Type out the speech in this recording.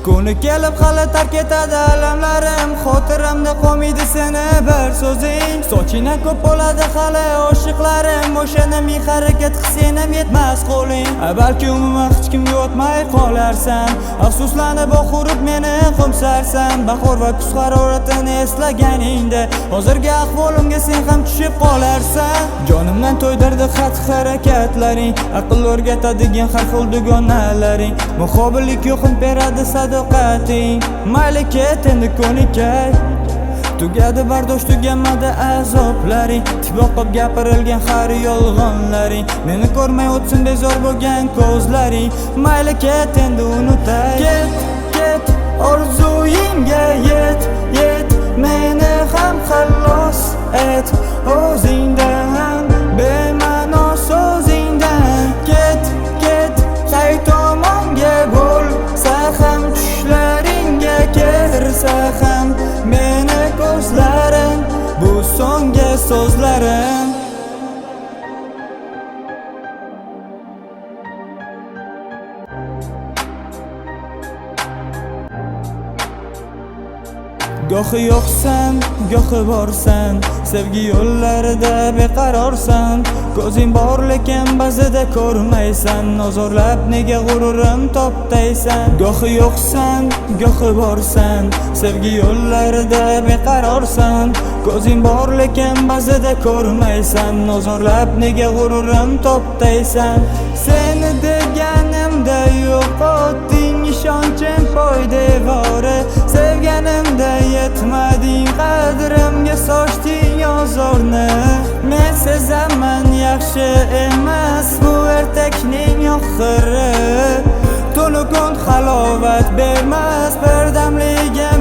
Kuni kelib hali tark etadi alamlarim, xotiramda qolmaydi seni bir so'zing. Sochingdan ko'p bo'ladi hali oshiqlarim, o'shanda ming harakat qilsang ham yetmas qo'ling. Balki umuman hech kimga o'tmay qolarsan, afsuslanib oxurib meni qo'msarsan. Bahor va kuz haroratini eslaganingda hozirgi ahvolimga sen ham tushib qolarsan. Jonimdan to'ydirdi xatti-harakatlaring, aql o'rgatadigan har xil dugonalaring. Muqobillik yo'qim beradi sadoqating. Mayli ket endi ko'nikay, tugadi bardosh tugamadi azoblaring. Tik boqib gapirilgan har yolg'onlaring, meni ko'rmay o'tsin bezor bo'lgan ko'zlaring. Mayli ket endi unutay, ket orzuyingga yet, meni ham xalos et o'zingdan, bema'no so'zingdan. Ket qay tomonga bo'lsa ham, tushlaringga kirsa ham meni ko'zlarim, bu so'nggi so'zlarim. Gohi yo'qsan, gohi borsan, sevgi yo'llarida beqarorsan. Ko'zing bor lekin ba'zida ko'rmaysan, ozorlab nega g'ururim toptaysan. Gohi yo'qsan, gohi borsan, sevgi yo'llarida beqarorsan. Ko'zing bor lekin ba'zida ko'rmaysan, ozorlab nega g'ururim toptaysan. Seni deganimda yo'qotding ishonchim poydevori, sevganimda yetmading, qadrimga sochding ozorni. Men sezaman yaxshi emas bu ertakning oxiri, tunu kun halovat bermas birdamligim